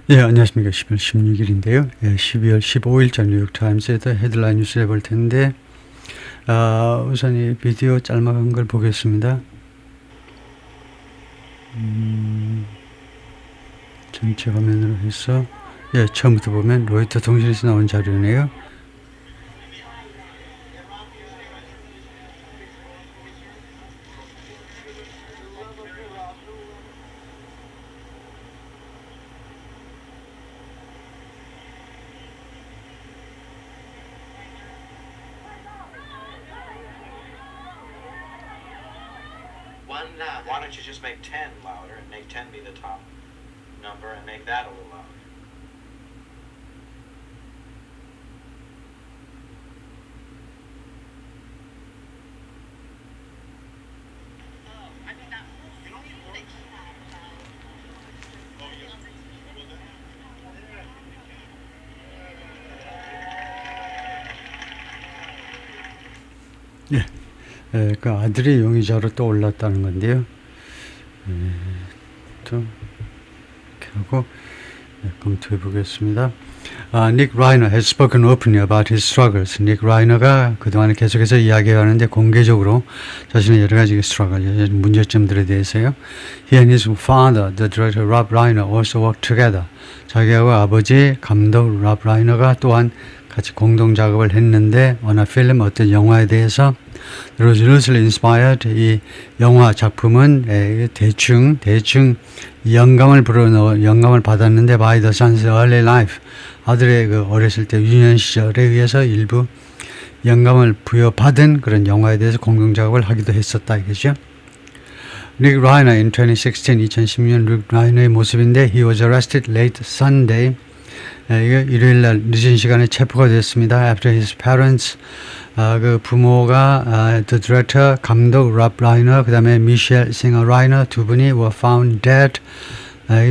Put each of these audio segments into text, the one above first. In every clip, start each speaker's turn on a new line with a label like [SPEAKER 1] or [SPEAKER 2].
[SPEAKER 1] 예, 안녕하십니까. 12월 16일인데요. 예, 12월 15일자 뉴욕타임스에서 헤드라인 뉴스를 볼 텐데, 우선 이 비디오 짤막한 걸 보겠습니다. 전체 화면으로 해서, 예, 처음부터 보면 로이터 통신에서 나온 자료네요.
[SPEAKER 2] Why don't you just make 10 louder and make 10 be the top number and make that a little louder?
[SPEAKER 1] 예, 그 아들이 용의자로 또 올랐다는 건데요. 또 이렇게 하고 검토해 보겠습니다. Nick Reiner has spoken openly about his struggles. 닉 라이너가 그동안 계속해서 이야기해왔는데 공개적으로 자신의 여러 가지 struggle, 문제점들에 대해서요. He and his father, the director Rob Reiner, also worked together. 자기하고 아버지 감독 Rob Reiner가 또한 같이 공동 작업을 했는데 어느 필름 어떤 영화에 대해서 loosely inspired 이 영화 작품은 대충 영감을 받았는데 by the son's early life 아들의 그 어렸을 때 유년 시절에 의해서 일부 영감을 부여받은 그런 영화에 대해서 공동 작업을 하기도 했었다 이거죠. 닉 라이너 in 2016년 닉 라이너의 모습인데 he was arrested late Sunday. 일요일날 늦은 시간에 체포가 됐습니다. After his parents, 그 부모가 the director, 감독 Rob Reiner, 그 다음에 Michelle Singer Reiner 두 분이 were found dead.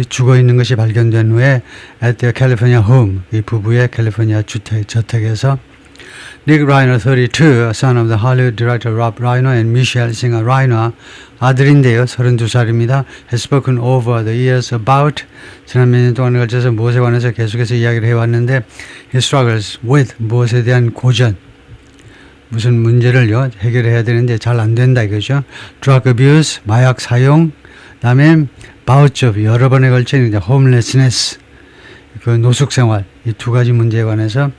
[SPEAKER 1] 죽어 있는 것이 발견된 후에 at their California home, 이 부부의 캘리포니아 저택에서 Nick Reiner, 32, son of the Hollywood director Rob Reiner and Michelle Singer Reiner, 아들인데요. 32살입니다. has spoken over the years about 지난 몇 년 동안에 걸쳐서 무엇에 관해서 계속해서 이야기를 해왔는데 his struggles with 무엇에 대한 고전 무슨 문제를요 해결해야 되는데 잘 안 된다 이거죠. drug abuse 마약 사용 그다음에 bouts of 여러 번에 걸친 이제 homelessness 그 노숙 생활 이 두 가지 문제에 관해서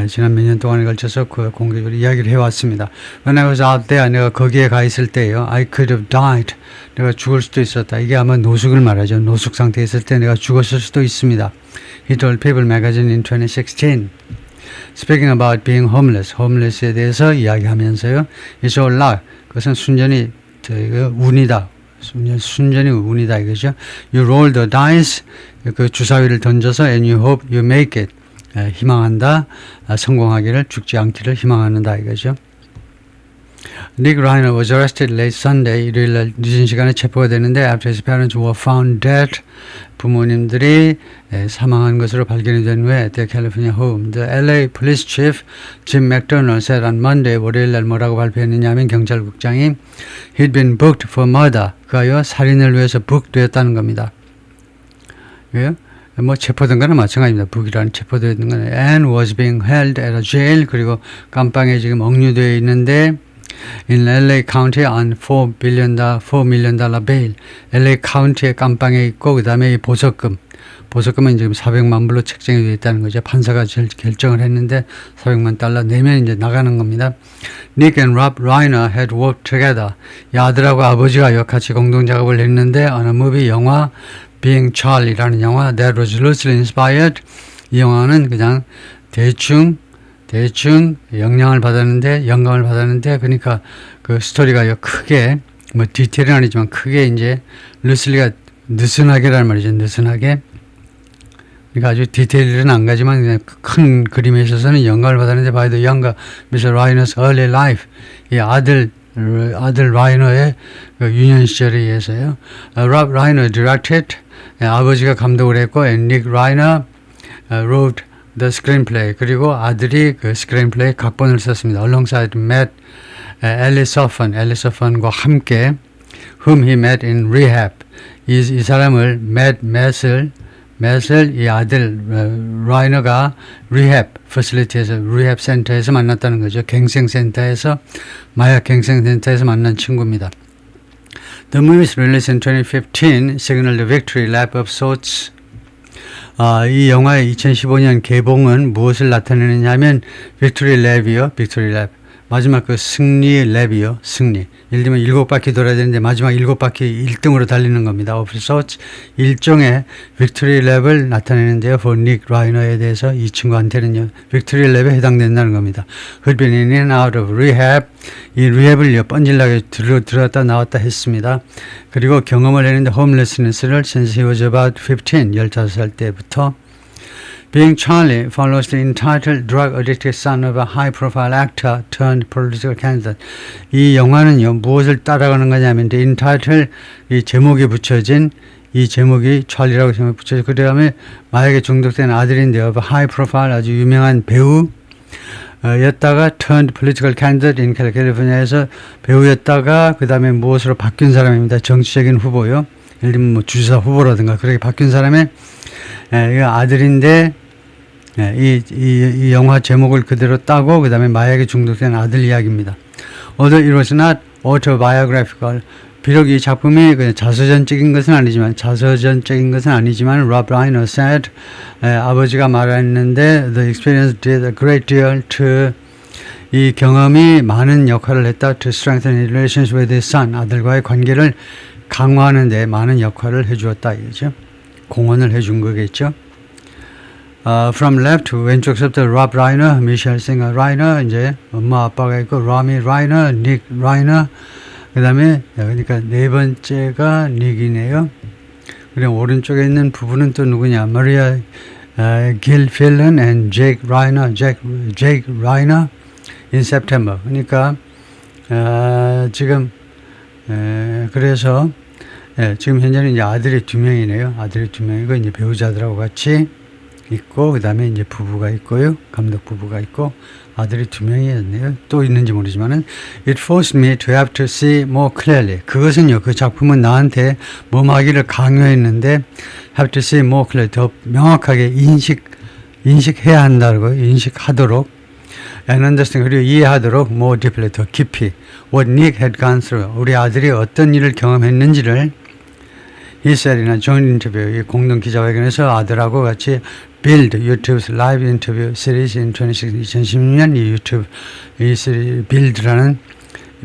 [SPEAKER 1] 지난 몇 년 동안에 걸쳐서 그 공개적으로 이야기를 해왔습니다. When I was out there, 내가 거기에 가 있을 때요. I could have died. 내가 죽을 수도 있었다. 이게 아마 노숙을 말하죠. 노숙 상태에 있을 때 내가 죽었을 수도 있습니다. He told People magazine in 2016. Speaking about being homeless, homeless에 대해서 이야기하면서요. It's all luck. 그것은 순전히 운이다. 순전히 운이다 이거죠. You roll the dice. 그 주사위를 던져서 and you hope you make it. 희망한다, 성공하기를 죽지 않기를 희망한다 이거죠. Nick Reiner was arrested late Sunday. 일요일날 늦은 시간에 체포가 되는데 after his parents were found dead. 부모님들이 사망한 것으로 발견이 된 후에 at their California home. The LA Police Chief Jim McDonnell said on Monday. 월요일날 뭐라고 발표했느냐면 경찰국장이 he'd been booked for murder. 그가요 살인을 위해서 book되었다는 겁니다. 왜요? 뭐 체포된 거는 마찬가지입니다. 북이라는 체포된 거는 and was being held at a jail 그리고 감방에 지금 억류되어 있는데 in LA County on $4 million bail. LA County의 감방에 있고 그 다음에 이 보석금은 지금 400만 불로 책정이 되어 있다는 거죠. 판사가 결정을 했는데 400만 달러 내면 이제 나가는 겁니다. Nick and Rob Reiner had worked together. 이 아들하고 아버지가 같이 공동 작업을 했는데 어느 무비 영화 Being Charlie라는 영화 that was loosely inspired. 이 영화는 그냥 대충 영감을 받았는데 그러니까 그 스토리가 크게 뭐 디테일은 아니지만 크게 이제 loosely가 느슨하게라는 말이죠. 느슨하게. 그러니까 아주 디테일은 안 가지만 그냥 큰 그림에 있어서는 영감을 받았는데 by the younger Mr. Reiner's early life. 이 아들 라이너의 그 유년 시절에 의해서요. Rob Reiner directed. 아버지가 감독을 했고 and Nick Reiner wrote the screenplay. 그리고 아들이 그 스크린플레이 각본을 썼습니다. alongside Matt Ellison, 과 함께 whom he met in rehab. 이 사람을 Matt을 맷을 이 아들 라이너가 리헵 퍼실리티에서 리헵 센터에서 만났다는 거죠. 갱생센터에서 마약 갱생센터에서 만난 친구입니다. The movie is released in 2015, signaled a victory lap of sorts. 이 영화의 2015년 개봉은 무엇을 나타내느냐 하면 빅토리 랩이요. 빅토리 랩. 마지막 그 승리의 랩이요. 승리. 예를 들면 7바퀴 돌아야 되는데 마지막 7바퀴 1등으로 달리는 겁니다. of sorts. 일종의 빅토리 랩을 나타내는데요. for 닉 라이너에 대해서 이 친구한테는요. 빅토리 랩에 해당된다는 겁니다. Who'd been in and out of rehab. 이 리헵을요. 뻔질나게 들어갔다 나왔다 했습니다. 그리고 경험을 했는데 homelessness를 since he was about 15, 15살 때부터 Being Charlie follows the entitled drug-addicted son of a high-profile actor turned political candidate. 이 영화는요, 무엇을 따라가는 거냐면, the entitled, 이 제목이 붙여진, 이 제목이 찰리라고 제목이 붙여져, 그 다음에 마약에 중독된 아들인데요, of a high-profile 아주 유명한 배우, 였다가 turned political candidate in 캘리포니아에서 배우였다가, 그 다음에 무엇으로 바뀐 사람입니다. 정치적인 후보요. 예를 들면 뭐 주지사 후보라든가, 그렇게 바뀐 사람의 아들인데, 이 영화 제목을 그대로 따고 그 다음에 마약에 중독된 아들 이야기입니다. Although it was not autobiographical, 비록 이 작품이 자서전적인 것은 아니지만 Rob Reiner said, 아버지가 말했는데 the experience did a great deal to 이 경험이 많은 역할을 했다 to strengthen his relations with his son, 아들과의 관계를 강화하는 데 많은 역할을 해주었다 이거죠. 공헌을 해준 거겠죠. From left to 왼쪽서부터 Rob Reiner, Michelle Singer Reiner, 이제 엄마 아빠가 있고 Rami Reiner, Nick Reiner, 그 다음에 그러니까 네 번째가 닉이네요. 그리고 오른쪽에 있는 부부는 또 누구냐? Maria Gilfillan and Jake Reiner, Jake Reiner in September. 그러니까 지금 그래서 지금 현재는 이제 아들이 2명이네요. 아들이 2명이고 이제 배우자들하고 같이 있고 그 다음에 이제 부부가 있고요. 감독 부부가 있고 아들이 2명이었네요. 또 있는지 모르지만은 It forced me to have to see more clearly. 그것은요. 그 작품은 나한테 몸하기를 강요했는데 have to see more clearly. 더 명확하게 인식해야 한다고 인식하도록 and understand 그리고 이해하도록 more deeply 더 깊이 what Nick had gone through. 우리 아들이 어떤 일을 경험했는지를 He said in a joint interview, 이 공동 기자회견에서 아들하고 같이 Build YouTube's live interview series in 2016년 이 유튜브 이 시리즈 Build라는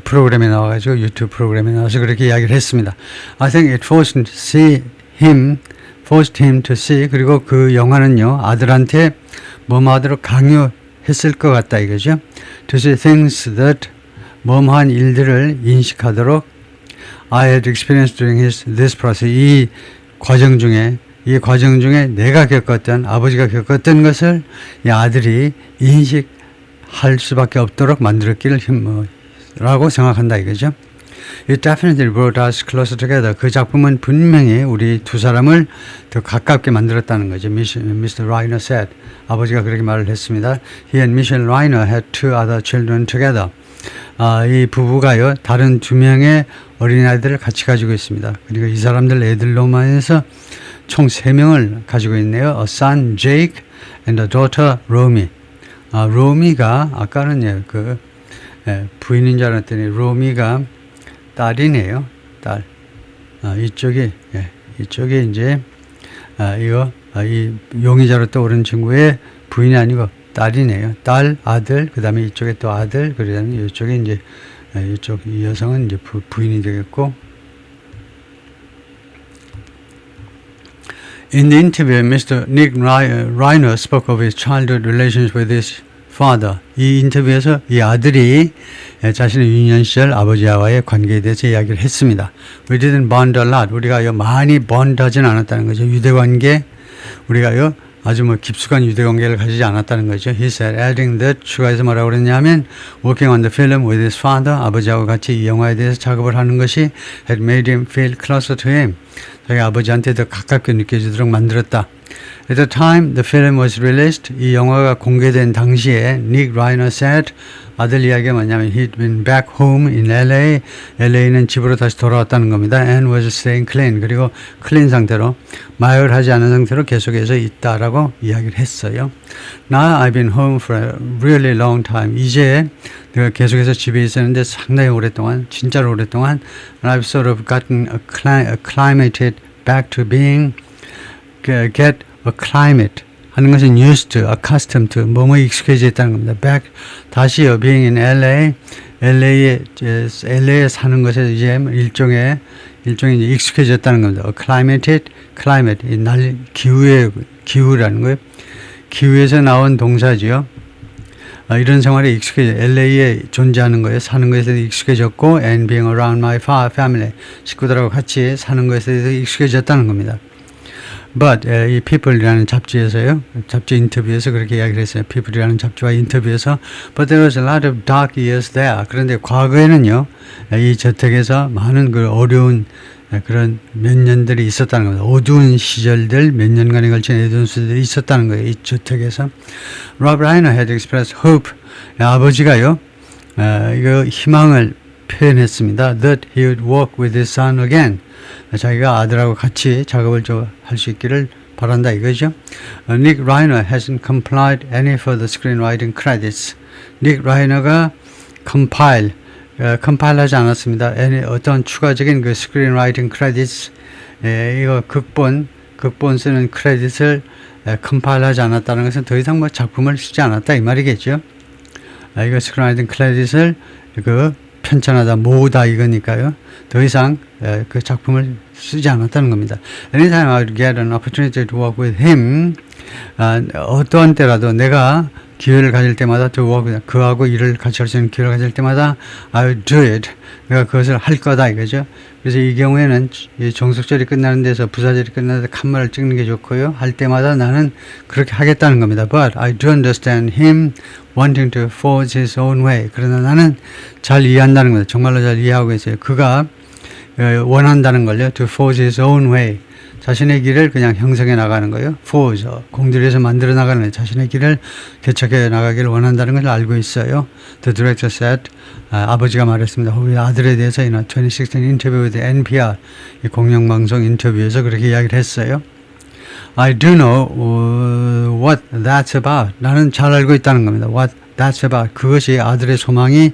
[SPEAKER 1] 프로그램에 나와가지고 유튜브 프로그램에 나와서 그렇게 이야기를 했습니다. I think it forced him to see 그리고 그 영화는요 아들한테 뭐하도록 강요했을 것 같다 이거죠. To see things that 뭐한 일들을 인식하도록 I had experienced during this process. 이 과정 중에 내가 겪었던 아버지가 겪었던 것을 이 아들이 인식할 수밖에 없도록 만들었기를 라고 생각한다 이거죠. It definitely brought us closer together. 그 작품은 분명히 우리 두 사람을 더 가깝게 만들었다는 거죠. Mr. Reiner said. 아버지가 그렇게 말을 했습니다. He and Michelle Reiner had 2 other children together. 이 부부가요 다른 2명의 어린아이들을 같이 가지고 있습니다. 그리고 이 사람들 애들로만 해서 총 3명을 가지고 있네요. A son Jake and a daughter Romy. 로미가 아까는 부인인 줄 알았더니 로미가 딸이네요. 딸. 이쪽에 이제 이 용의자로 떠오른 친구의 부인이 아니고 딸이네요. 딸, 아들, 그 다음에 이쪽에 또 아들, 그 다음에 이쪽에 이제 이쪽 이 여성은 이제 부인이 되겠고. In the interview, Mr. Nick Reiner spoke of his childhood relations with his father. 이 인터뷰에서 이 아들이 자신의 유년 시절 아버지와의 관계에 대해서 이야기를 했습니다. We didn't bond a lot. 우리가 많이 bond하진 않았다는 거죠. 유대관계 우리가 아주 깊숙한 유대관계를 가지지 않았다는 거죠. He said, adding that 추가해서 뭐라고 그랬냐면 working on the film with his father 아버지하고 같이 이 영화에 대해서 작업을 하는 것이 had made him feel closer to him. 자기 아버지한테 더 가깝게 느껴지도록 만들었다. At the time the film was released, 이 영화가 공개된 당시에 Nick Reiner said, 아들 이야기가 뭐냐면 he'd been back home in LA, LA는 집으로 다시 돌아왔다는 겁니다. And was staying clean, 그리고 클린 상태로 마열하지 않은 상태로 계속해서 있다라고 이야기를 했어요. Now I've been home for a really long time. 이제 내가 계속해서 집에 있었는데 상당히 오랫동안, 진짜로 오랫동안 and I've sort of gotten acclimated back to being, get acclimate 하는 것은 used to, accustomed to, 뭐뭐 익숙해져 있다는 겁니다. back, 다시요, being in LA, LA에 사는 것에 이제 일종의 이제 익숙해졌다는 겁니다. acclimated, climate, 이 기후라는 거예요. 기후에서 나온 동사지요. 이런 생활에 익숙해져, LA에 존재하는 거에 사는 것에 대해서 익숙해졌고, and being around my family, 식구들하고 같이 사는 것에 대해서 익숙해졌다는 겁니다. But 이 People이라는 잡지에서요, 잡지 인터뷰에서 그렇게 이야기를 했어요. People이라는 잡지와 인터뷰에서 But there was a lot of dark years there. 그런데 과거에는요, 이 저택에서 많은 그 어려운 그런 몇 년들이 있었다는 겁니다. 어두운 시절들, 몇 년간에 걸친 어두운 시절들이 있었다는 거예요. 이 저택에서. Rob Reiner had expressed hope. 아버지가요, 이거 희망을 표현했습니다. That he would work with his son again. 자기가 아들하고 같이 작업을 할 수 있기를 바란다 이거죠. Nick Reiner hasn't compiled any further screenwriting credits. Nick Reiner가 compile하지 않았습니다. 어떤 추가적인 그 screenwriting credits, 이거 극본 쓰는 크레딧을 compile하지 않았다는 것은 더 이상 뭐 작품을 쓰지 않았다 이 말이겠죠. 이거 screenwriting credits을 편찬하다, 모으다 이거니까요. 더 이상 그 작품을 쓰지 않았다는 겁니다. Anytime I would get an opportunity to work with him, 어떠한 때라도 내가 기회를 가질 때마다 to work with, 그하고 일을 같이 할 수 있는 기회를 가질 때마다 I would do it. 내가 그것을 할 거다 이거죠. 그래서 이 경우에는 종속절이 끝나는 데서 부사절이 끝나는데 칸말을 찍는 게 좋고요. 할 때마다 나는 그렇게 하겠다는 겁니다. But I do understand him wanting to forge his own way. 그러나 나는 잘 이해한다는 겁니다. 정말로 잘 이해하고 있어요. 그가 원한다는 걸요. To forge his own way. 자신의 길을 그냥 형성해 나가는 거예요. forge, 공들여서 만들어 나가는 거예요. 자신의 길을 개척해 나가기를 원한다는 걸 알고 있어요. The director said, 아버지가 말했습니다. 우리 아들에 대해서 2016 인터뷰 with NPR, 이 공영방송 인터뷰에서 그렇게 이야기를 했어요. I do know what that's about. 나는 잘 알고 있다는 겁니다. What that's about. 그것이 아들의 소망이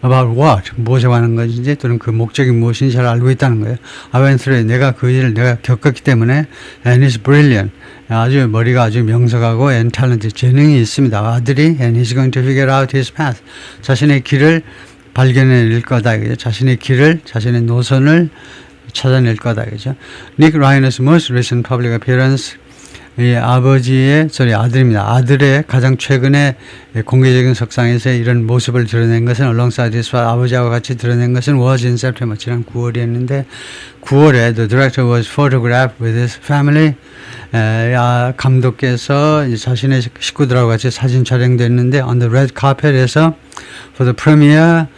[SPEAKER 1] about what, 무엇에 관한 것인지 또는 그 목적이 무엇인지 잘 알고 있다는 거예요. I went through, 내가 그 일을 내가 겪었기 때문에 and he's brilliant. 아주 머리가 아주 명석하고 and talented, 재능이 있습니다. 아들이 and he's going to figure out his path. 자신의 길을 발견해낼 거다. 자신의 길을, 자신의 노선을 찾아낼 거다. 그죠? Nick Reiner's most recent public appearance, 이 아들입니다. 아들의 가장 최근에 공개적인 석상에서 이런 모습을 드러낸 것은 alongside his father, 아버지하고 같이 드러낸 것은 was in September, 지난 9월이었는데 9월에 the director was photographed with his family. 감독께서 자신의 식구들하고 같이 사진 촬영됐는데 on the red carpet에서 for the premiere,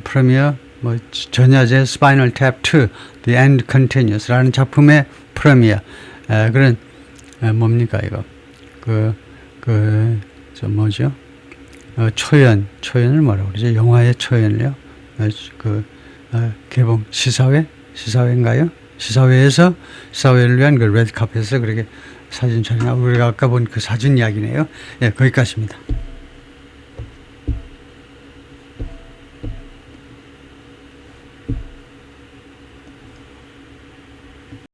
[SPEAKER 1] premiere 전야제 Spinal Tap 2, The End Continues 라는 작품의 프리미어, 그런, 뭡니까, 이거. 초연을 뭐라고 그러죠? 영화의 초연을요? 개봉, 시사회인가요? 시사회를 위한 그 레드카펫에서 그렇게 사진 촬영하고, 우리가 아까 본 그 사진 이야기네요. 예, 거기까지입니다.